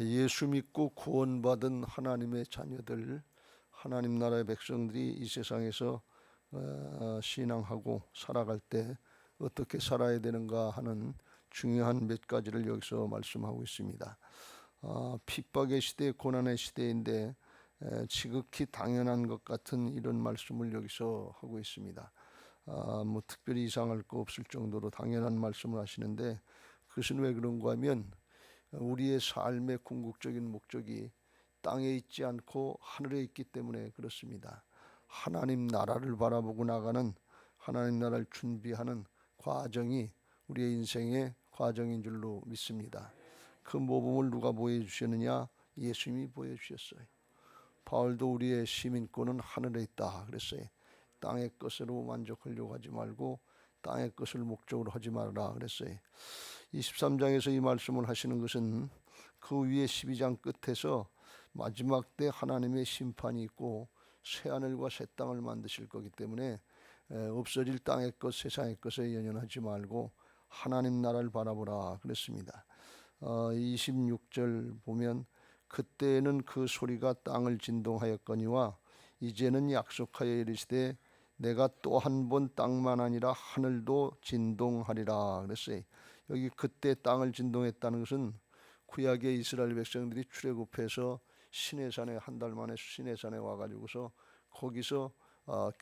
예수 믿고 구원받은 하나님의 자녀들, 하나님 나라의 백성들이 이 세상에서 신앙하고 살아갈 때 어떻게 살아야 되는가 하는 중요한 몇 가지를 여기서 말씀하고 있습니다. 핍박의 시대, 고난의 시대인데 지극히 당연한 것 같은 이런 말씀을 여기서 하고 있습니다. 뭐 특별히 이상할 거 없을 정도로 당연한 말씀을 하시는데, 그것은 왜 그런가 하면 우리의 삶의 궁극적인 목적이 땅에 있지 않고 하늘에 있기 때문에 그렇습니다. 하나님 나라를 바라보고 나가는, 하나님 나라를 준비하는 과정이 우리의 인생의 과정인 줄로 믿습니다. 그 모범을 누가 보여주셨느냐? 예수님이 보여주셨어요. 바울도 우리의 시민권은 하늘에 있다 그랬어요. 땅의 것으로 만족하려고 하지 말고 땅의 것을 목적으로 하지 말라 그랬어요. 23장에서 이 말씀을 하시는 것은 그 위에 12장 끝에서 마지막 때 하나님의 심판이 있고 새 하늘과 새 땅을 만드실 거기 때문에 없어질 땅의 것, 세상의 것에 연연하지 말고 하나님 나라를 바라보라 그랬습니다. 26절 보면 그때에는 그 소리가 땅을 진동하였거니와 이제는 약속하여 이르시되 내가 또 한 번 땅만 아니라 하늘도 진동하리라 그랬어요. 여기 그때 땅을 진동했다는 것은 구약의 이스라엘 백성들이 출애굽해서 시내산에 한 달 만에 시내산에 와가지고서 거기서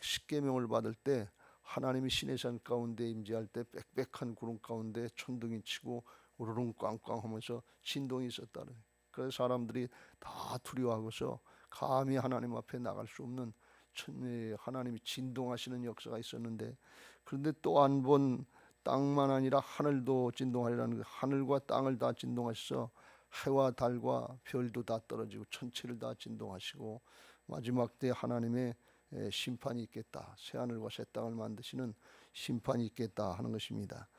십계명을 받을 때 하나님이 시내산 가운데 임재할 때 빽빽한 구름 가운데 천둥이 치고 우르릉 꽝꽝 하면서 진동이 있었다는. 그래서 사람들이 다 두려워하고서 감히 하나님 앞에 나갈 수 없는 하나님이 진동하시는 역사가 있었는데, 그런데 또 한 번 땅만 아니라 하늘도 진동하리라는, 하늘과 땅을 다 진동하셔서 해와 달과 별도 다 떨어지고 천체를 다 진동하시고 마지막 때 하나님의 심판이 있겠다, 새하늘과 새 땅을 만드시는 심판이 있겠다 하는 것입니다.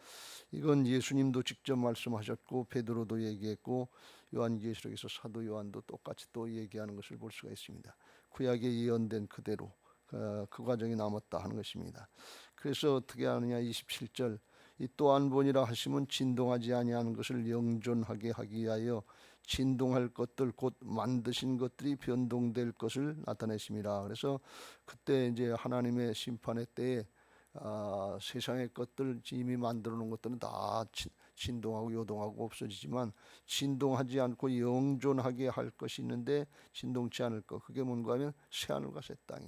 이건 예수님도 직접 말씀하셨고 베드로도 얘기했고 요한계시록에서 사도 요한도 똑같이 또 얘기하는 것을 볼 수가 있습니다. 구약에 예언된 그대로 그 과정이 남았다 하는 것입니다. 그래서 어떻게 하느냐, 27절 이 또 한 번이라 하시면 진동하지 아니하는 것을 영존하게 하기 위하여 진동할 것들 곧 만드신 것들이 변동될 것을 나타내심이라. 그래서 그때 이제 하나님의 심판의 때에 세상의 것들 이미 만들어 놓은 것들은 다 진동하고 요동하고 없어지지만 진동하지 않고 영존하게 할 것이 있는데 진동치 않을 것, 그게 뭔가 하면 새하늘과 새 땅이,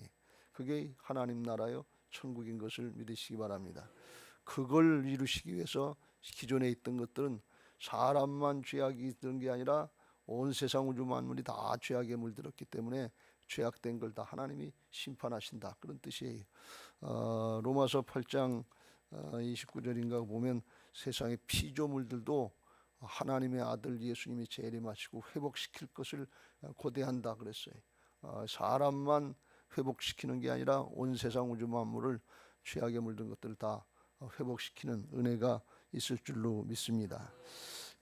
그게 하나님 나라요 천국인 것을 믿으시기 바랍니다. 그걸 이루시기 위해서 기존에 있던 것들은 사람만 죄악이 있던 게 아니라 온 세상 우주 만물이 다 죄악에 물들었기 때문에 죄악된 걸 다 하나님이 심판하신다, 그런 뜻이에요. 로마서 8장 29절인가 보면 세상의 피조물들도 하나님의 아들 예수님이 재림하시고 회복시킬 것을 고대한다 그랬어요. 사람만 회복시키는 게 아니라 온 세상 우주 만물을 죄악에 물든 것들을 다 회복시키는 은혜가 있을 줄로 믿습니다.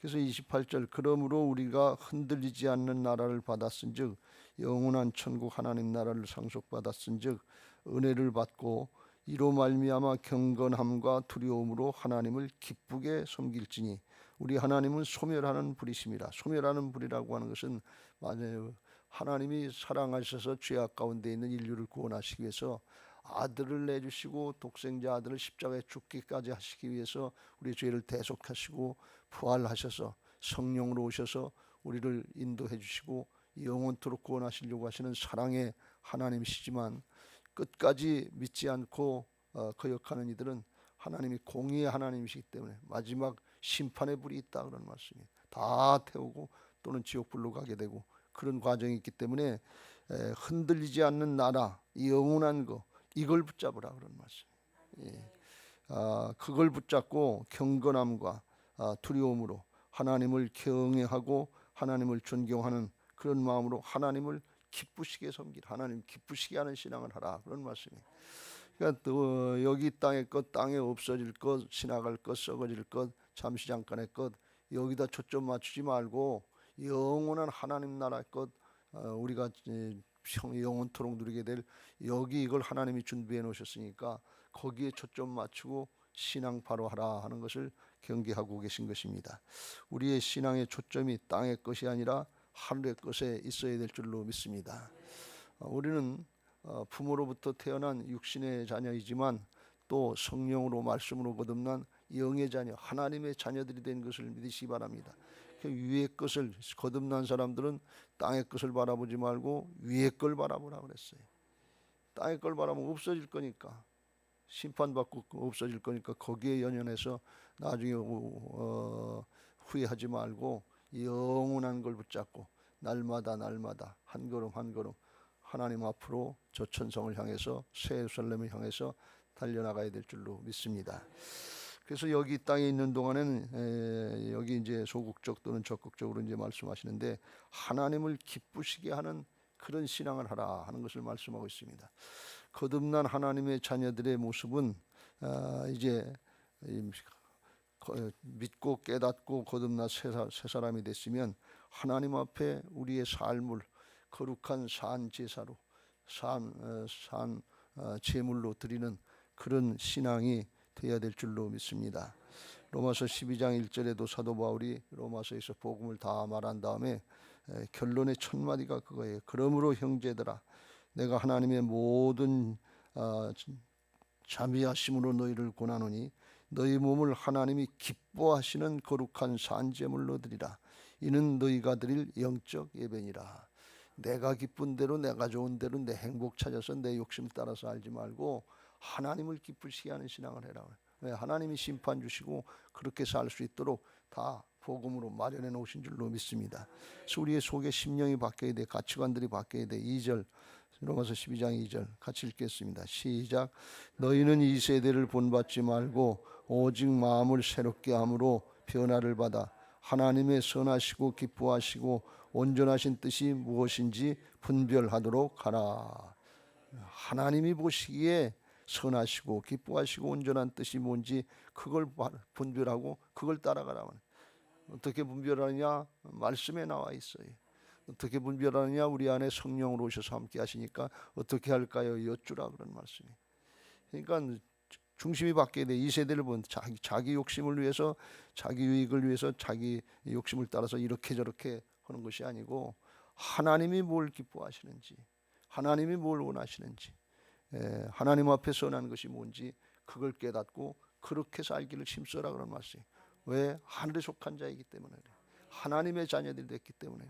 그래서 28절 그러므로 우리가 흔들리지 않는 나라를 받았은즉 영원한 천국 하나님 나라를 상속받았은즉 은혜를 받고 이로 말미암아 경건함과 두려움으로 하나님을 기쁘게 섬길지니 우리 하나님은 소멸하는 불이심이라. 소멸하는 불이라고 하는 것은 맞아요. 하나님이 사랑하셔서 죄악 가운데 있는 인류를 구원하시기 위해서 아들을 내주시고 독생자 아들을 십자가에 죽기까지 하시기 위해서 우리 죄를 대속하시고 부활하셔서 성령으로 오셔서 우리를 인도해 주시고 영원토록 구원하시려고 하시는 사랑의 하나님이시지만 끝까지 믿지 않고 거역하는 이들은 하나님이 공의의 하나님이시기 때문에 마지막 심판의 불이 있다 그런 말씀이에요. 다 태우고 또는 지옥불로 가게 되고 그런 과정이 있기 때문에 흔들리지 않는 나라, 영원한 거, 이걸 붙잡으라 그런 말씀이에요. 그걸 붙잡고 경건함과 두려움으로 하나님을 경외하고 하나님을 존경하는 그런 마음으로 하나님을 기쁘시게 섬기라, 하나님 기쁘시게 하는 신앙을 하라 그런 말씀이에요. 그러니까 또 여기 땅의 것, 땅에 없어질 것, 지나갈 것, 썩어질 것, 잠시 잠깐의 것, 여기다 초점 맞추지 말고 영원한 하나님 나라의 것, 우리가 영원토록 누리게 될 여기, 이걸 하나님이 준비해 놓으셨으니까 거기에 초점 맞추고 신앙 바로 하라 하는 것을 경계하고 계신 것입니다. 우리의 신앙의 초점이 땅의 것이 아니라 하늘의 것에 있어야 될 줄로 믿습니다. 우리는 부모로부터 태어난 육신의 자녀이지만 또 성령으로 말씀으로 거듭난 영의 자녀, 하나님의 자녀들이 된 것을 믿으시기 바랍니다. 위의 것을 거듭난 사람들은 땅의 것을 바라보지 말고 위의 걸 바라보라 그랬어요. 땅의 걸 바라보면 없어질 거니까, 심판받고 없어질 거니까 거기에 연연해서 나중에 후회하지 말고 영원한 걸 붙잡고 날마다 한 걸음 한 걸음 하나님 앞으로 저 천성을 향해서 새 예루살렘을 향해서 달려나가야 될 줄로 믿습니다. 그래서 여기 땅에 있는 동안에는 여기 이제 소극적 또는 적극적으로 이제 말씀하시는데 하나님을 기쁘시게 하는 그런 신앙을 하라 하는 것을 말씀하고 있습니다. 거듭난 하나님의 자녀들의 모습은 이제 믿고 깨닫고 거듭나 새 사람이 됐으면 하나님 앞에 우리의 삶을 거룩한 산 제사로 산 제물로 드리는 그런 신앙이 되어야 될 줄로 믿습니다. 로마서 12장 1절에도 사도 바울이 로마서에서 복음을 다 말한 다음에 결론의 첫 마디가 그거예요. 그러므로 형제들아 내가 하나님의 모든 자비하심으로 너희를 권하노니 너희 몸을 하나님이 기뻐하시는 거룩한 산제물로 드리라. 이는 너희가 드릴 영적 예배니라. 내가 기쁜 대로 내가 좋은 대로 내 행복 찾아서 내 욕심 따라서 알지 말고 하나님을 기쁘시게 하는 신앙을 해라. 왜? 하나님이 심판 주시고 그렇게 살 수 있도록 다 복음으로 마련해 놓으신 줄로 믿습니다. 그래서 우리의 속에 심령이 바뀌어야 돼. 가치관들이 바뀌어야 돼. 2절 로마서 12장 2절 같이 읽겠습니다. 시작. 너희는 이 세대를 본받지 말고 오직 마음을 새롭게 함으로 변화를 받아 하나님의 선하시고 기뻐하시고 온전하신 뜻이 무엇인지 분별하도록 하라. 하나님이 보시기에 선하시고 기뻐하시고 온전한 뜻이 뭔지 그걸 분별하고 그걸 따라가라. 어떻게 분별하느냐? 말씀에 나와 있어요. 어떻게 분별하느냐? 우리 안에 성령으로 오셔서 함께 하시니까 어떻게 할까요? 여쭈라 그런 말씀이. 그러니까 중심이 바뀌어야 돼. 이 세대를 본 자기 욕심을 위해서 자기 유익을 위해서 자기 욕심을 따라서 이렇게 저렇게 하는 것이 아니고 하나님이 뭘 기뻐하시는지 하나님이 뭘 원하시는지 하나님 앞에 선한 것이 뭔지 그걸 깨닫고 그렇게 살기를 힘써라 그런 말씀이. 왜? 하늘에 속한 자이기 때문에 하나님의 자녀들이 됐기 때문에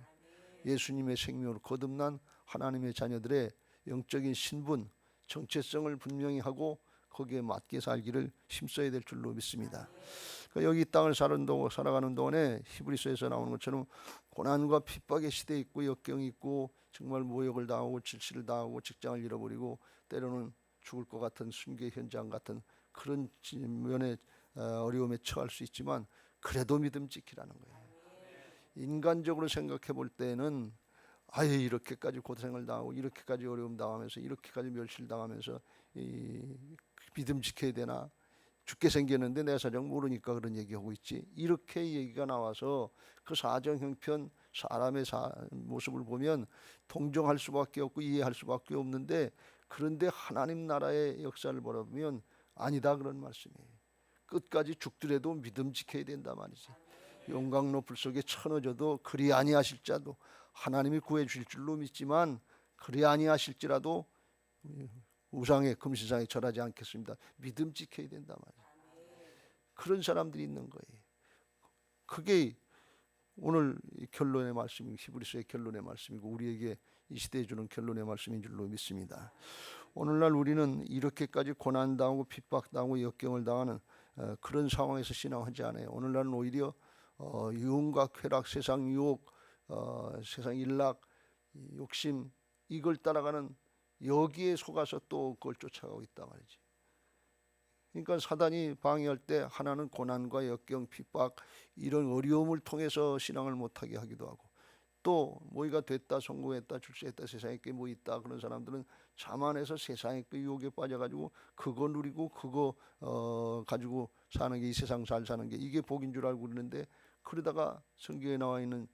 예수님의 생명으로 거듭난 하나님의 자녀들의 영적인 신분 정체성을 분명히 하고 거기에 맞게 살기를 힘써야 될 줄로 믿습니다. 그러니까 여기 땅을 살아가는 동안에 히브리서에서 나오는 것처럼 고난과 핍박의 시대에 있고 역경이 있고 정말 모욕을 당하고 질시를 당하고 직장을 잃어버리고 때로는 죽을 것 같은 순교 현장 같은 그런 면에 어려움에 처할 수 있지만 그래도 믿음 지키라는 거예요. 인간적으로 생각해 볼 때는 아예 이렇게까지 고생을 당하고 이렇게까지 어려움 당하면서 이렇게까지 멸시를 당하면서 믿음 지켜야 되나? 죽게 생겼는데 내 사정 모르니까 그런 얘기하고 있지. 이렇게 얘기가 나와서 그 사정 형편 사람의 모습을 보면 동정할 수밖에 없고 이해할 수밖에 없는데 그런데 하나님 나라의 역사를 보면 아니다 그런 말씀이에요. 끝까지 죽더라도 믿음 지켜야 된다 말이지. 용광로 불 속에 쳐넣어져도 그리 아니하실 자도 하나님이 구해 주실 줄로 믿지만 그리 아니하실지라도 우상의 금시상에 절하지 않겠습니다. 믿음 지켜야 된다 말이에요. 그런 사람들이 있는 거예요. 그게 오늘 결론의 말씀이고 히브리서의 결론의 말씀이고 우리에게 이 시대에 주는 결론의 말씀인 줄로 믿습니다. 오늘날 우리는 이렇게까지 고난당하고 핍박당하고 역경을 당하는 그런 상황에서 신앙하지 않아요. 오늘날은 오히려 유흥과 쾌락, 세상 유혹, 세상 일락, 욕심 이걸 따라가는 여기에 속아서 또 그걸 쫓아가고 있단 말이지. 그러니까 사단이 방해할 때 하나는 고난과 역경, 핍박 이런 어려움을 통해서 신앙을 못하게 하기도 하고 또 뭐가 됐다, 성공했다, 출세했다, 세상에 게 뭐 있다 그런 사람들은 자만해서 세상의 그 유혹에 빠져가지고 그거 누리고 그거 가지고 사는 게 이 세상 잘 사는 게 이게 복인 줄 알고 그러는데 그러다가 성경에 나와 있는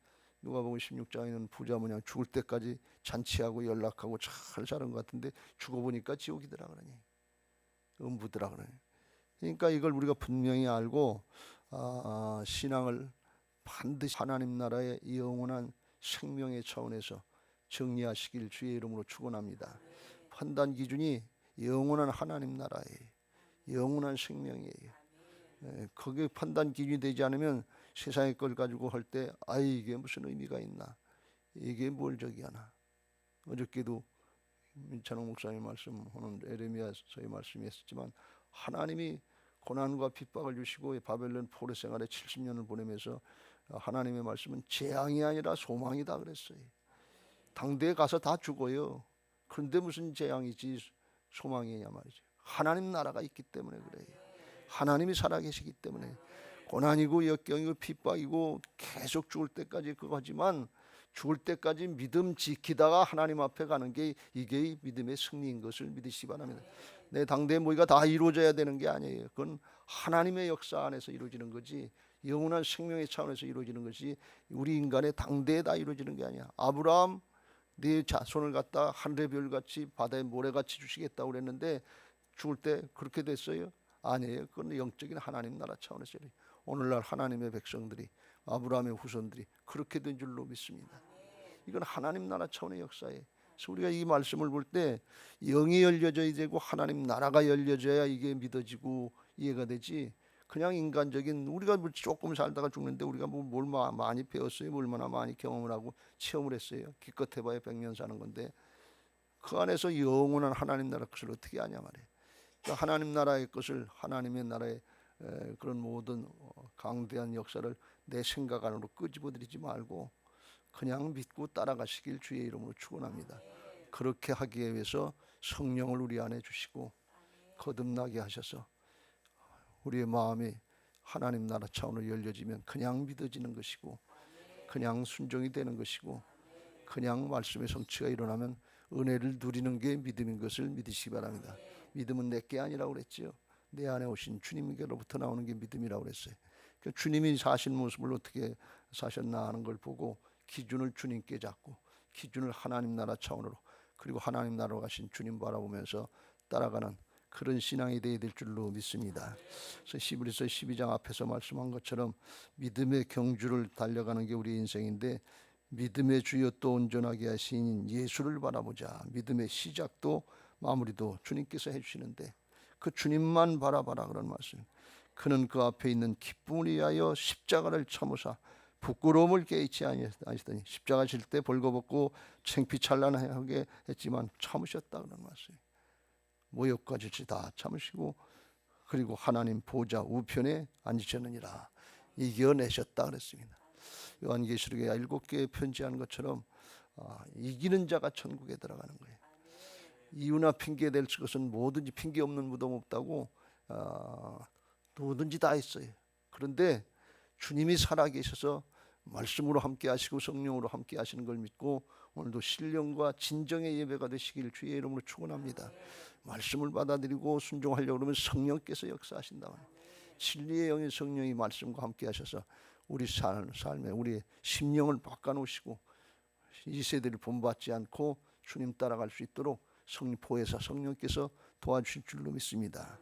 누가복음 16장에는 부자 모양 죽을 때까지 잔치하고 연락하고 잘 사는 것 같은데 죽어보니까 지옥이더라 그러니 음부더라 그러니. 그러니까 이걸 우리가 분명히 알고 신앙을 반드시 하나님 나라의 영원한 생명의 차원에서 정리하시길 주의 이름으로 축원합니다. 판단 기준이 영원한 하나님 나라예요. 영원한 생명이에요. 거기에 판단 기준이 되지 않으면 세상의 걸 가지고 할 때 이게 무슨 의미가 있나, 이게 뭘 저기 하나. 어저께도 민찬홍 목사님 말씀하는 에레미야서의 말씀이 있었지만 하나님이 고난과 핍박을 주시고 바벨론 포로 생활에 70년을 보내면서 하나님의 말씀은 재앙이 아니라 소망이다 그랬어요. 당대에 가서 다 죽어요. 그런데 무슨 재앙이지 소망이냐 말이죠. 하나님 나라가 있기 때문에 그래요. 하나님이 살아계시기 때문에 고난이고 역경이고 핍박이고 계속 죽을 때까지 그거지만 죽을 때까지 믿음 지키다가 하나님 앞에 가는 게 이게 믿음의 승리인 것을 믿으시기 바랍니다. 내 당대의 모의가 다 이루어져야 되는 게 아니에요. 그건 하나님의 역사 안에서 이루어지는 거지 영원한 생명의 차원에서 이루어지는 것이 우리 인간의 당대에 다 이루어지는 게 아니야. 아브라함 네 자손을 갖다 하늘의 별같이 바다의 모래같이 주시겠다고 그랬는데 죽을 때 그렇게 됐어요? 아니에요. 그건 영적인 하나님 나라 차원에서 오늘날 하나님의 백성들이 아브라함의 후손들이 그렇게 된 줄로 믿습니다. 이건 하나님 나라 차원의 역사예요. 그래서 우리가 이 말씀을 볼 때 영이 열려져야 되고 하나님 나라가 열려져야 이게 믿어지고 이해가 되지. 그냥 인간적인 우리가 조금 살다가 죽는데 우리가 뭘 많이 배웠어요? 얼마나 많이 경험을 하고 체험을 했어요? 기껏 해봐야 100년 사는 건데 그 안에서 영원한 하나님 나라 것을 어떻게 아냐 말이에요. 그러니까 하나님 나라의 것을 하나님의 나라의 그런 모든 강대한 역사를 내 생각 안으로 끄집어들이지 말고 그냥 믿고 따라가시길 주의 이름으로 축원합니다. 그렇게 하기 위해서 성령을 우리 안에 주시고 거듭나게 하셔서 우리의 마음이 하나님 나라 차원으로 열려지면 그냥 믿어지는 것이고 그냥 순종이 되는 것이고 그냥 말씀의 성취가 일어나면 은혜를 누리는 게 믿음인 것을 믿으시기 바랍니다. 믿음은 내게 아니라고 그랬죠. 내 안에 오신 주님께로부터 나오는 게 믿음이라고 그랬어요. 그러니까 주님이 사신 모습을 어떻게 사셨나 하는 걸 보고 기준을 주님께 잡고 기준을 하나님 나라 차원으로 그리고 하나님 나라로 가신 주님 바라보면서 따라가는 그런 신앙이 되어야 될 줄로 믿습니다. 그래서 히브리서 12장 앞에서 말씀한 것처럼 믿음의 경주를 달려가는 게 우리 인생인데 믿음의 주여 또 온전하게 하신 예수를 바라보자. 믿음의 시작도 마무리도 주님께서 해주시는데 그 주님만 바라봐라 그런 말씀. 그는 그 앞에 있는 기쁨을 위하여 십자가를 참으사 부끄러움을 깨닫지 아니하시더니 십자가 질 때 벌거벗고 창피찬란하게 했지만 참으셨다 그런 말씀. 모욕과 질치 다 참으시고 그리고 하나님 보좌 우편에 앉으셨느니라 이겨내셨다 그랬습니다. 요한계시록에 7개의 편지한 것처럼 이기는 자가 천국에 들어가는 거예요. 이유나 핑계 될 것은 뭐든지 핑계 없는 무덤 없다고 뭐든지 다 있어요. 그런데 주님이 살아계셔서 말씀으로 함께 하시고 성령으로 함께 하시는 걸 믿고 오늘도 신령과 진정의 예배가 되시길 주의 이름으로 축원합니다. 말씀을 받아들이고 순종하려고 그러면 성령께서 역사하신다. 진리의 영의 성령이 말씀과 함께 하셔서 우리 삶에 우리의 심령을 바꿔놓으시고 이 세대를 본받지 않고 주님 따라갈 수 있도록 보혜사 성령께서 도와주실 줄로 믿습니다.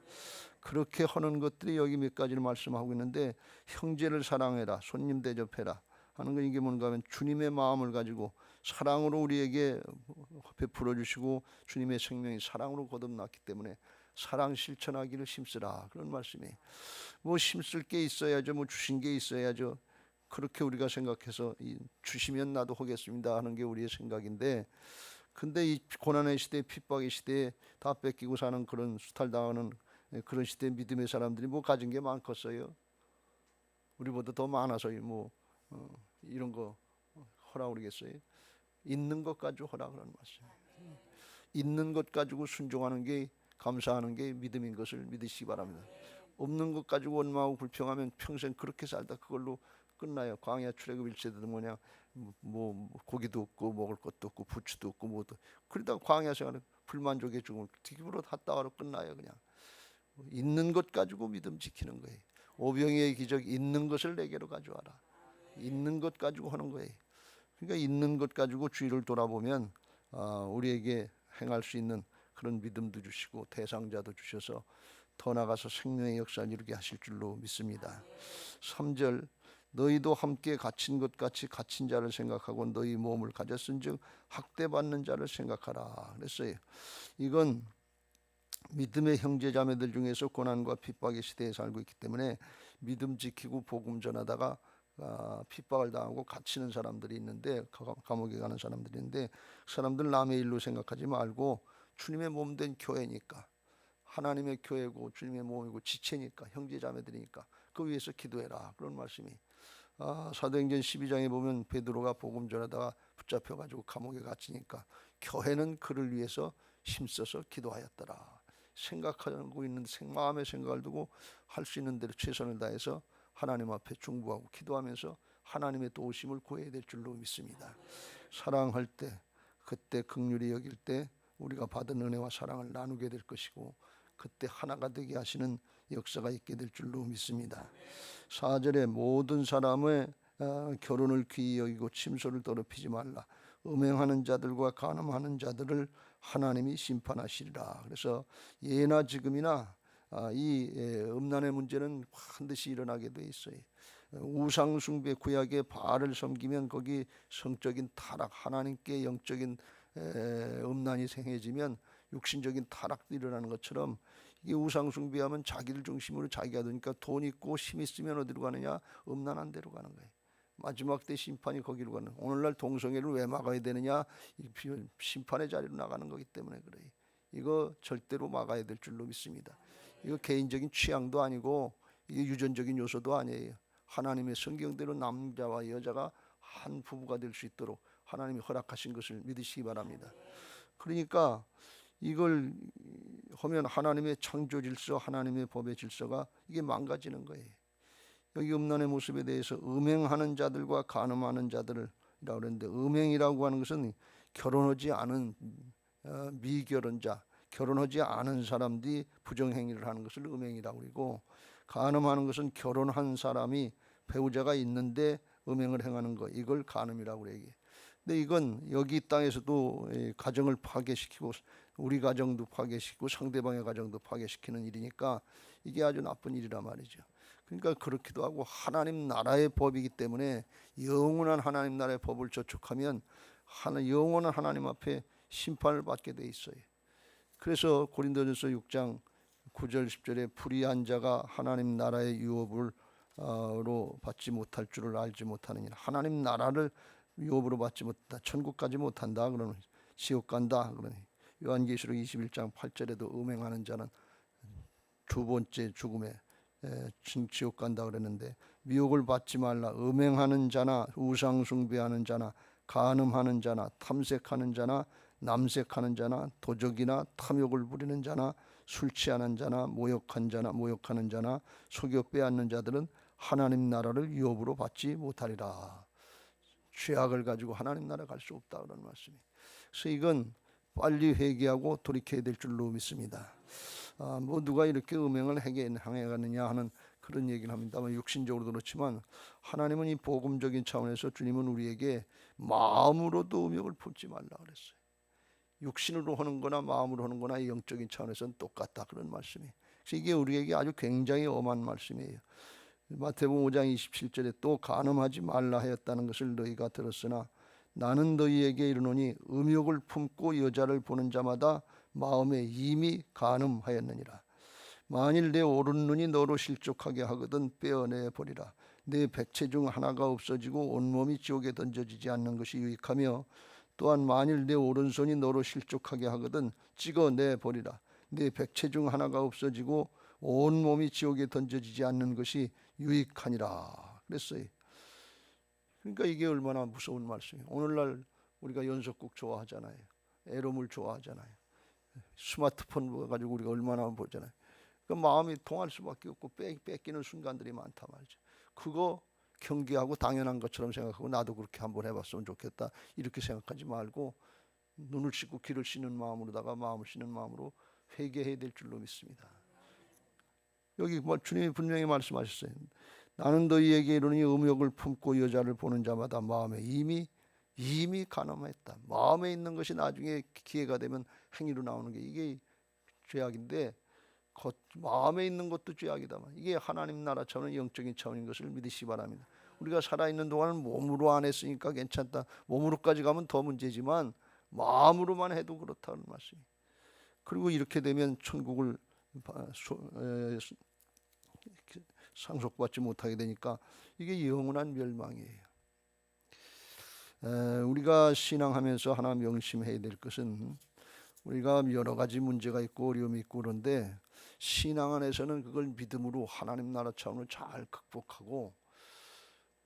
그렇게 하는 것들이 여기 몇 가지를 말씀하고 있는데 형제를 사랑해라 손님 대접해라 하는 건 이게 뭔가 하면 주님의 마음을 가지고 사랑으로 우리에게 베풀어 주시고 주님의 생명이 사랑으로 거듭났기 때문에 사랑 실천하기를 힘쓰라 그런 말씀이에요. 뭐 힘쓸 게 있어야죠. 뭐 주신 게 있어야죠. 그렇게 우리가 생각해서 주시면 나도 하겠습니다 하는 게 우리의 생각인데 근데 이 고난의 시대 핍박의 시대에 다 뺏기고 사는 그런 수탈당하는 그런 시대에 믿음의 사람들이 뭐 가진 게 많겠어요? 우리보다 더 많아서 뭐 이런 거 하라 그러겠어요? 있는 것 가지고 하라 그런 말씀. 있는 것 가지고 순종하는 게 감사하는 게 믿음인 것을 믿으시기 바랍니다. 없는 것 가지고 원망하고 불평하면 평생 그렇게 살다 그걸로 끝나요. 광야 출애굽 1세대도 뭐냐 뭐 고기도 없고 먹을 것도 없고 부추도 없고 뭐도 그러다가 광야 생활은 불만족의 죽음을 뒤집으로 탔다가로 끝나요. 그냥 있는 것 가지고 믿음 지키는 거예요. 오병이의 기적 있는 것을 내게로 가져와라. 있는 것 가지고 하는 거예요. 그러니까 있는 것 가지고 주위를 돌아보면 우리에게 행할 수 있는 그런 믿음도 주시고 대상자도 주셔서 더 나아가서 생명의 역사를 이루게 하실 줄로 믿습니다. 3절 너희도 함께 갇힌 것 같이 갇힌 자를 생각하고 너희 몸을 가졌은즉 학대받는 자를 생각하라 그랬어요. 이건 믿음의 형제자매들 중에서 고난과 핍박의 시대에 살고 있기 때문에 믿음 지키고 복음 전하다가 핍박을 당하고 갇히는 사람들이 있는데, 감옥에 가는 사람들이 있는데, 그 사람들 남의 일로 생각하지 말고 주님의 몸 된 교회니까, 하나님의 교회고 주님의 몸이고 지체니까, 형제자매들이니까 그 위해서 기도해라, 그런 말씀이 사도행전 12장에 보면 베드로가 복음 전하다가 붙잡혀가지고 감옥에 갇히니까 교회는 그를 위해서 힘써서 기도하였더라. 생각하고 있는 마음의 생각을 두고 할 수 있는 대로 최선을 다해서 하나님 앞에 중보하고 기도하면서 하나님의 도우심을 구해야 될 줄로 믿습니다. 사랑할 때, 그때 긍휼히 여길 때 우리가 받은 은혜와 사랑을 나누게 될 것이고, 그때 하나가 되게 하시는 역사가 있게 될 줄로 믿습니다. 4절에 모든 사람의 결혼을 귀히 여기고 침소를 더럽히지 말라. 음행하는 자들과 간음하는 자들을 하나님이 심판하시리라. 그래서 예나 지금이나 이 음란의 문제는 반드시 일어나게 돼 있어요. 우상숭배, 구약의 바알을 섬기면 거기 성적인 타락, 하나님께 영적인 음란이 생겨지면 육신적인 타락도 일어나는 것처럼, 이게 우상숭배하면 자기를 중심으로 자기가 되니까 돈 있고 힘 있으면 어디로 가느냐? 음란한 데로 가는 거예요. 마지막 때 심판이 거기로 가는. 오늘날 동성애를 왜 막아야 되느냐? 심판의 자리로 나가는 거기 때문에 그래요. 이거 절대로 막아야 될 줄로 믿습니다. 이거 개인적인 취향도 아니고 이게 유전적인 요소도 아니에요. 하나님의 성경대로 남자와 여자가 한 부부가 될 수 있도록 하나님이 허락하신 것을 믿으시기 바랍니다. 그러니까 이걸 하면 하나님의 창조 질서, 하나님의 법의 질서가 이게 망가지는 거예요. 여기 음란의 모습에 대해서 음행하는 자들과 간음하는 자들이라고 그러는데, 음행이라고 하는 것은 결혼하지 않은 미결혼자, 결혼하지 않은 사람들이 부정행위를 하는 것을 음행이라고 그러고, 간음하는 것은 결혼한 사람이 배우자가 있는데 음행을 행하는 것, 이걸 간음이라고 그래요. 근데 이건 여기 땅에서도 가정을 파괴시키고 우리 가정도 파괴시키고 상대방의 가정도 파괴시키는 일이니까 이게 아주 나쁜 일이란 말이죠. 그러니까 그렇기도 하고, 하나님 나라의 법이기 때문에 영원한 하나님 나라의 법을 저촉하면 영원한 하나님 앞에 심판을 받게 돼 있어요. 그래서 고린도전서 6장 9절 10절에 불의한 자가 하나님 나라의 유업으로 받지 못할 줄을 알지 못하느니라. 하나님 나라를 유업으로 받지 못한다, 천국 가지 못한다, 그러면 지옥 간다 그러니. 요한계시록 21장 8절에도 음행하는 자는 두 번째 죽음에 지옥 간다 그랬는데, 미혹을 받지 말라. 음행하는 자나 우상 숭배하는 자나 간음하는 자나 탐색하는 자나 남색하는 자나 도적이나 탐욕을 부리는 자나 술 취하는 자나 모욕하는 자나 속여 빼앗는 자들은 하나님 나라를 유업으로 받지 못하리라. 죄악을 가지고 하나님 나라 갈 수 없다, 그런 말씀이. 그래서 이건 빨리 회개하고 돌이켜야 될 줄로 믿습니다. 뭐 누가 이렇게 음행을 행해가느냐 하는 그런 얘기를 합니다만, 육신적으로도 그렇지만 하나님은 이 복음적인 차원에서 주님은 우리에게 마음으로도 음욕을 품지 말라 그랬어요. 육신으로 하는 거나 마음으로 하는 거나 영적인 차원에서는 똑같다, 그런 말씀이. 그래서 이게 우리에게 아주 굉장히 엄한 말씀이에요. 마태복음 5장 27절에 또 간음하지 말라 하였다는 것을 너희가 들었으나 나는 너희에게 이르노니 음욕을 품고 여자를 보는 자마다 마음에 이미 간음하였느니라. 만일 내 오른눈이 너로 실족하게 하거든 빼어내 버리라. 내 백체 중 하나가 없어지고 온몸이 지옥에 던져지지 않는 것이 유익하며, 또한 만일 내 오른손이 너로 실족하게 하거든 찍어내 버리라. 내 백체 중 하나가 없어지고 온몸이 지옥에 던져지지 않는 것이 유익하니라 그랬어요. 그러니까 이게 얼마나 무서운 말씀이에요. 오늘날 우리가 연속극 좋아하잖아요. 에로물 좋아하잖아요. 스마트폰 가지고 우리가 얼마나 보잖아요. 그 마음이 통할 수밖에 없고 뺏기는 순간들이 많다 말이죠. 그거 경계하고 당연한 것처럼 생각하고 나도 그렇게 한번 해봤으면 좋겠다, 이렇게 생각하지 말고 눈을 씻고 귀를 씻는 마음으로다가 마음을 씻는 마음으로 회개해야 될 줄로 믿습니다. 여기 주님이 분명히 말씀하셨어요. 나는 너희에게 이르노니 음욕을 품고 여자를 보는 자마다 마음에 이미 간음했다. 마음에 있는 것이 나중에 기회가 되면 행위로 나오는 게 이게 죄악인데, 마음에 있는 것도 죄악이다만 이게 하나님 나라 차원의 영적인 차원인 것을 믿으시기 바랍니다. 우리가 살아있는 동안은 몸으로 안 했으니까 괜찮다. 몸으로까지 가면 더 문제지만 마음으로만 해도 그렇다는 말씀이. 그리고 이렇게 되면 천국을 상속받지 못하게 되니까 이게 영원한 멸망이에요. 우리가 신앙하면서 하나 명심해야 될 것은 우리가 여러 가지 문제가 있고 어려움이 있고 그런데 신앙 안에서는 그걸 믿음으로 하나님 나라 차원을 잘 극복하고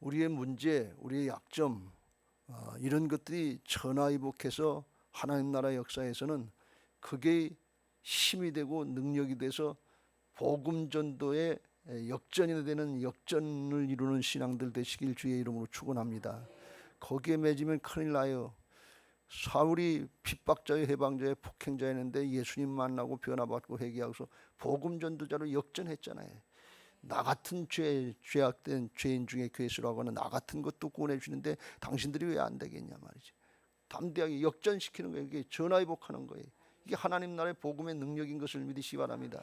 우리의 문제, 우리의 약점 이런 것들이 전화위복해서 하나님 나라 역사에서는 그게 힘이 되고 능력이 돼서 복음 전도의 역전이 되는 역전을 이루는 신앙들 되시길 주의 이름으로 축원합니다. 거기에 맺으면 큰일 나요. 사울이 핍박자의 해방자의 폭행자였는데 예수님 만나고 변화받고 회개하고서 복음 전도자로 역전했잖아요. 나 같은 죄악된 죄인 중에 괴수라고 하는 나 같은 것도 구원해 주는데 당신들이 왜 안 되겠냐 말이지. 담대하게 역전시키는 거예요. 이게 전화위복하는 거예요. 이게 하나님 나라의 복음의 능력인 것을 믿으시기 바랍니다.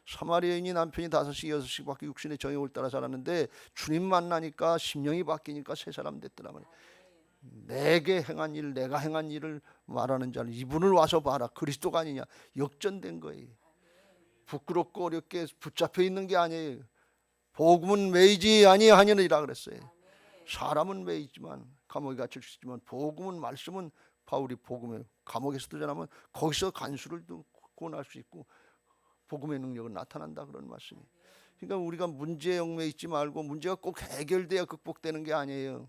사마리아인이 남편이 5시 6시밖에 육신의 정욕을 올 따라 살았는데 주님 만나니까 심령이 바뀌니까 새 사람 됐더라 말이에요. 내게 행한 일, 내가 행한 일을 말하는 자는 이분을 와서 봐라. 그리스도가 아니냐. 역전된 거예요. 부끄럽고 어렵게 붙잡혀 있는 게 아니에요. 복음은 매이지 아니하니라 그랬어요. 사람은 매이지만 감옥에 갇힐 수 있지만 복음은 말씀은 바울이 복음에 감옥에서도 전하면 거기서 간수를 구원할 수 있고 복음의 능력은 나타난다 그런 말씀이. 그러니까 우리가 문제에 얽매여 있지 말고 문제가 꼭 해결돼야 극복되는 게 아니에요.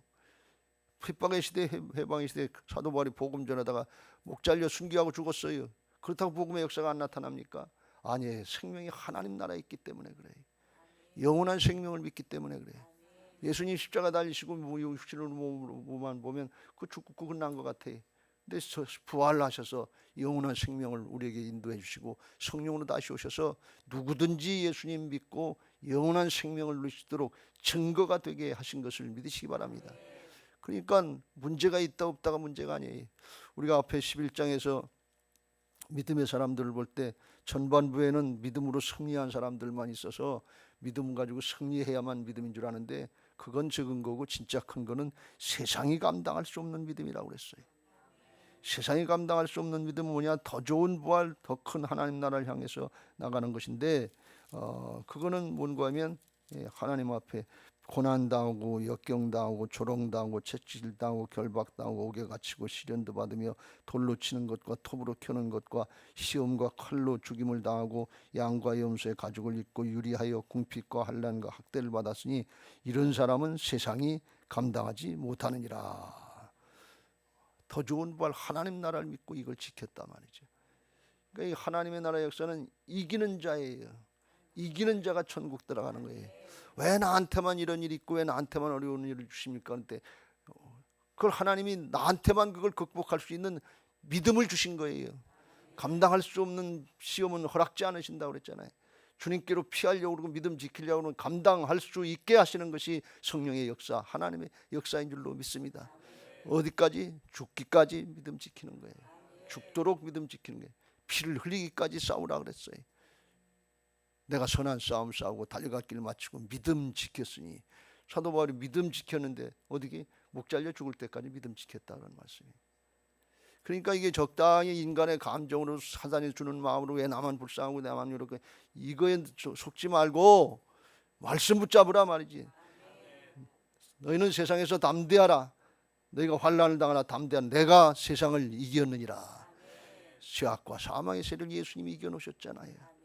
핍박의 시대, 해방의 시대 사도 바울이 복음 전하다가 목 잘려 순교하고 죽었어요. 그렇다고 복음의 역사가 안 나타납니까? 아니에요. 생명이 하나님 나라에 있기 때문에 그래요. 영원한 생명을 믿기 때문에 그래요. 예수님 십자가 달리시고 육신으로 몸만 보면 그 죽고 끝난 것 같아요. 근데 부활하셔서 영원한 생명을 우리에게 인도해 주시고 성령으로 다시 오셔서 누구든지 예수님 믿고 영원한 생명을 누리시도록 증거가 되게 하신 것을 믿으시기 바랍니다. 그러니까 문제가 있다 없다가 문제가 아니에요. 우리가 앞에 11장에서 믿음의 사람들을 볼 때 전반부에는 믿음으로 승리한 사람들만 있어서 믿음 가지고 승리해야만 믿음인 줄 아는데 그건 적은 거고 진짜 큰 거는 세상이 감당할 수 없는 믿음이라고 그랬어요. 세상이 감당할 수 없는 믿음은 뭐냐? 더 좋은 부활, 더 큰 하나님 나라를 향해서 나가는 것인데 그거는 뭔가 하면 하나님 앞에 고난당하고 역경당하고 조롱당하고 채찍질당하고 결박당하고 옥에 갇히고 시련도 받으며 돌로 치는 것과 톱으로 켜는 것과 시험과 칼로 죽임을 당하고 양과 염소의 가죽을 입고 유리하여 궁핍과 환난과 학대를 받았으니 이런 사람은 세상이 감당하지 못하느니라. 더 좋은 부활 하나님 나라를 믿고 이걸 지켰단 말이죠. 그러니까 이 하나님의 나라의 역사는 이기는 자예요. 이기는 자가 천국 들어가는 거예요. 왜 나한테만 이런 일이 있고 왜 나한테만 어려운 일을 주십니까? 그런데 그걸 하나님이 나한테만 그걸 극복할 수 있는 믿음을 주신 거예요. 감당할 수 없는 시험은 허락지 않으신다고 그랬잖아요. 주님께로 피하려고 그러고 믿음 지키려고 하면 감당할 수 있게 하시는 것이 성령의 역사, 하나님의 역사인 줄로 믿습니다. 어디까지? 죽기까지 믿음 지키는 거예요. 죽도록 믿음 지키는 거예요. 피를 흘리기까지 싸우라 그랬어요. 내가 선한 싸움 싸우고 달려갈 길 마치고 믿음 지켰으니 사도 바울이 믿음 지켰는데 어디게 목 잘려 죽을 때까지 믿음 지켰다는 말씀이에요. 그러니까 이게 적당히 인간의 감정으로 사단이 주는 마음으로 왜 나만 불쌍하고 나만 이렇게 이거에 속지 말고 말씀 붙잡으라 말이지. 너희는 세상에서 담대하라. 너희가 환난을 당하나 담대하라. 내가 세상을 이겼느니라. 죄악과 사망의 세를 예수님이 이겨놓으셨잖아요.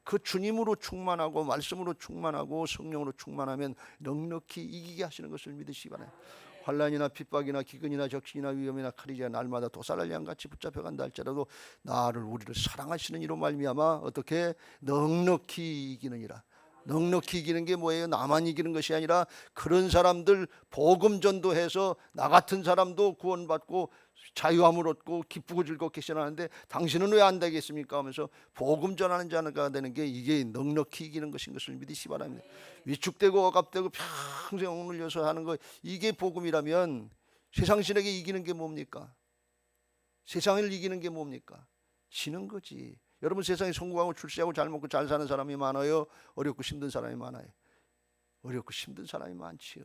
그 주님으로 충만하고 말씀으로 충만하고 성령으로 충만하면 넉넉히 이기게 하시는 것을 믿으시기 바랍니다. 환난이나 핍박이나 기근이나 적신이나 위험이나 칼이나 날마다 도살할 양같이 붙잡혀간다 할지라도 나를 우리를 사랑하시는 이로 말미암아 어떻게 넉넉히 이기느니라. 넉넉히 이기는 게 뭐예요? 나만 이기는 것이 아니라 그런 사람들 복음 전도해서 나 같은 사람도 구원받고 자유함을 얻고 기쁘고 즐겁게 신하는데 당신은 왜 안 되겠습니까? 하면서 복음 전하는 자가 되는 게 이게 넉넉히 이기는 것인 것을 믿으시기 바랍니다. 위축되고 억압되고 평생 억눌려서 하는 거 이게 복음이라면 세상 신에게 이기는 게 뭡니까? 세상을 이기는 게 뭡니까? 지는 거지. 여러분 세상에 성공하고 출세하고 잘 먹고 잘 사는 사람이 많아요? 어렵고 힘든 사람이 많아요? 어렵고 힘든 사람이 많지요.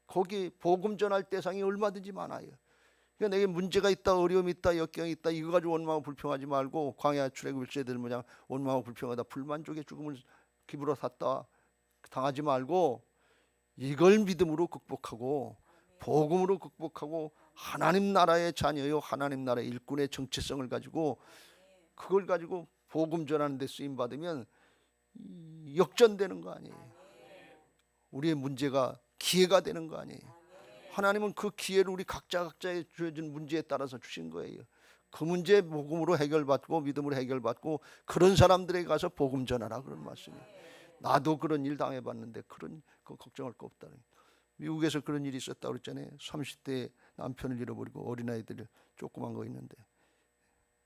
거기 복음 전할 대상이 얼마든지 많아요. 그러니까 내게 문제가 있다, 어려움이 있다, 역경이 있다, 이거 가지고 원망하고 불평하지 말고, 광야 출애굽일세들 모양 원망하고 불평하다 불만족의 죽음을 기부로 샀다 당하지 말고, 이걸 믿음으로 극복하고 복음으로 극복하고 하나님 나라의 자녀요, 하나님 나라의 일꾼의 정체성을 가지고, 그걸 가지고 복음 전하는 데 쓰임 받으면 역전되는 거 아니에요. 우리의 문제가 기회가 되는 거 아니에요. 하나님은 그 기회를 우리 각자의 주어진 문제에 따라서 주신 거예요. 그 문제 복음으로 해결받고 믿음으로 해결받고 그런 사람들에게 가서 복음 전하라, 그런 말씀이에요. 나도 그런 일 당해봤는데 그런 거 걱정할 거 없다. 미국에서 그런 일이 있었다고 그랬잖아요. 30대에 남편을 잃어버리고 어린아이들 조그만 거 있는데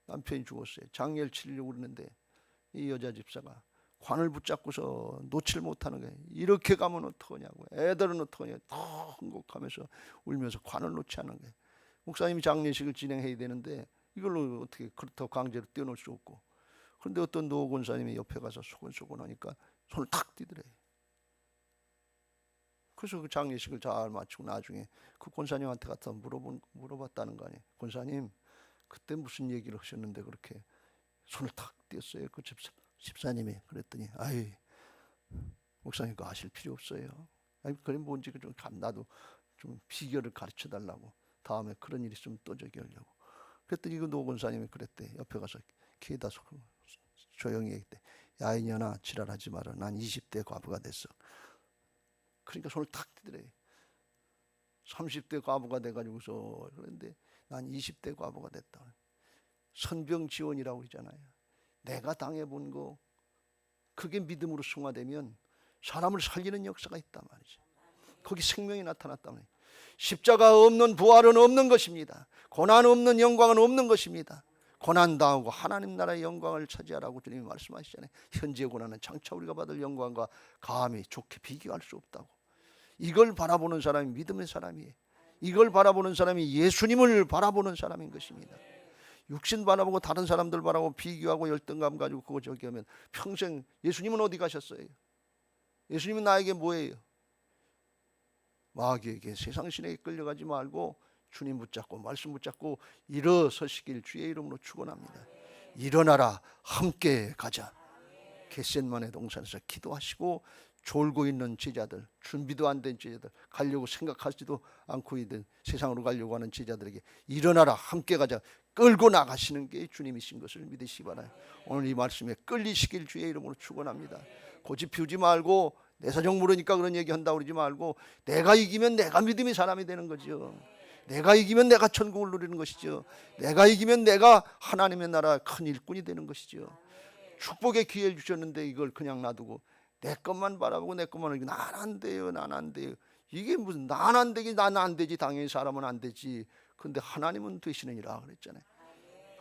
남편이 죽었어요. 장례를 치르려고 그러는데 이 여자 집사가 관을 붙잡고서 놓칠 못하는 거예요. 이렇게 가면 어떡하냐고, 애들은 어떡하냐고 더 흥곡하면서 울면서 관을 놓지 않는 거예요. 목사님이 장례식을 진행해야 되는데 이걸로 어떻게 그렇다고 강제로 떼어놓을 수 없고, 그런데 어떤 노 권사님이 옆에 가서 소곤소곤 하니까 손을 탁 띄더래요. 그래서 그 장례식을 잘 마치고 나중에 그 권사님한테 가서 물어봤다는 거 아니에요. 권사님, 그때 무슨 얘기를 하셨는데 그렇게 손을 탁 띄었어요, 그 집사님이. 그랬더니 아이, 목사님 그거 아실 필요 없어요. 아니, 그래 뭔지 좀 나도 좀 비결을 가르쳐 달라고, 다음에 그런 일이 있으면 또 저기 하려고. 그랬더니 그 노 권사님이 그랬대. 옆에 가서 귀에다 조용히 얘기했대. 야 이년아, 지랄하지 마라. 난 20대 과부가 됐어. 그러니까 손을 탁 띄더래. 30대 과부가 돼가지고서. 그런데 난 20대 과부가 됐다. 선병지원이라고 그러잖아요. 내가 당해본 거, 그게 믿음으로 승화되면 사람을 살리는 역사가 있단 말이죠. 거기 생명이 나타났단 말이에요. 십자가 없는 부활은 없는 것입니다. 고난 없는 영광은 없는 것입니다. 고난당하고 하나님 나라의 영광을 차지하라고 주님이 말씀하시잖아요. 현재의 고난은 장차 우리가 받을 영광과 감히 좋게 비교할 수 없다고. 이걸 바라보는 사람이 믿음의 사람이에요. 이걸 바라보는 사람이 예수님을 바라보는 사람인 것입니다. 육신 바라보고 다른 사람들 바라보고 비교하고 열등감 가지고 그거 저기 하면 평생, 예수님은 어디 가셨어요? 예수님은 나에게 뭐예요? 마귀에게, 세상 신에게 끌려가지 말고 주님 붙잡고 말씀 붙잡고 일어서시길 주의 이름으로 축원합니다. 일어나라, 함께 가자. 겟셋마네 동산에서 기도하시고 졸고 있는 제자들, 준비도 안 된 제자들, 가려고 생각하지도 않고 있는 세상으로 가려고 하는 제자들에게 일어나라, 함께 가자, 끌고 나가시는 게 주님이신 것을 믿으시기 바라요. 오늘 이 말씀에 끌리시길 주의 이름으로 축원합니다. 고집 피우지 말고 내 사정 모르니까 그런 얘기 한다고 그러지 말고, 내가 이기면 내가 믿음의 사람이 되는 거죠. 내가 이기면 내가 천국을 누리는 것이죠. 내가 이기면 내가 하나님의 나라 큰 일꾼이 되는 것이죠. 축복의 기회를 주셨는데 이걸 그냥 놔두고 내 것만 바라보고 내 것만 하고 난 안 돼요, 난 안 돼요. 이게 무슨 난 안 되기, 난 안 되지. 당연히 사람은 안 되지. 근데 하나님은 되시느니라 그랬잖아요.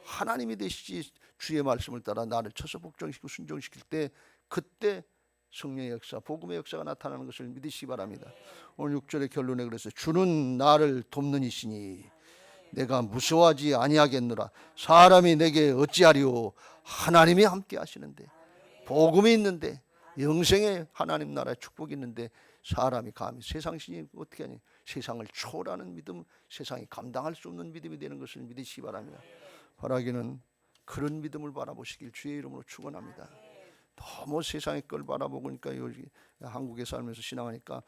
하나님이 되시지. 주의 말씀을 따라 나를 쳐서 복종시키고 순종시킬 때, 그때 성령의 역사, 복음의 역사가 나타나는 것을 믿으시기 바랍니다. 오늘 6절의 결론에 그래서 주는 나를 돕는 이시니 내가 무서워하지 아니하겠노라. 사람이 내게 어찌하리요? 하나님이 함께 하시는데, 복음이 있는데, 영생의 하나님 나라의 축복이 있는데 사람이 감히 세상 신이 어떻게 하니? 세상을 초월하는 믿음, 세상이 감당할 수 없는 믿음이 되는 것을 믿으시기 바랍니다. 바라기는 그런 믿음을 바라보시길 주의 이름으로 축원합니다. 너무 세상의 걸 바라보니까 여기 한국에 살면서 신앙하니까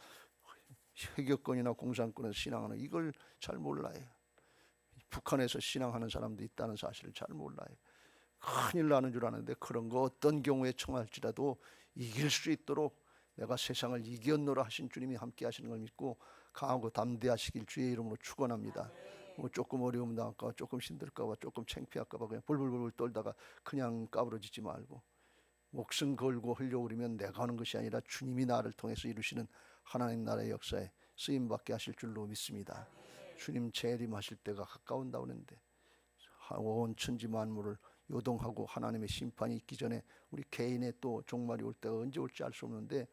회교권이나 공산권에서 신앙하는 이걸 잘 몰라요. 북한에서 신앙하는 사람도 있다는 사실을 잘 몰라요. 큰일 나는 줄 아는데 그런 거 어떤 경우에 청할지라도 이길 수 있도록 내가 세상을 이겼노라 하신 주님이 함께 하시는 걸 믿고 강하고 담대하시길 주의 이름으로 축원합니다. 뭐 조금 어려움 나올까, 조금 힘들까 봐, 조금 창피할까 봐 그냥 벌벌벌 떨다가 그냥 까부러지지 말고, 목숨 걸고 하려고 그러면 내가 하는 것이 아니라 주님이 나를 통해서 이루시는 하나님 나라의 역사에 쓰임받게 하실 줄로 믿습니다. 주님 재림하실 때가 가까운다 오는데 온 천지 만물을 요동하고 하나님의 심판이 있기 전에 우리 개인의 또 종말이 올 때가 언제 올지 알 수 없는데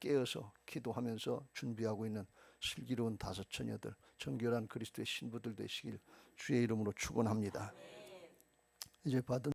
깨어서 기도하면서 준비하고 있는 슬기로운 다섯 처녀들, 정결한 그리스도의 신부들 되시길 주의 이름으로 축원합니다. 이제 받은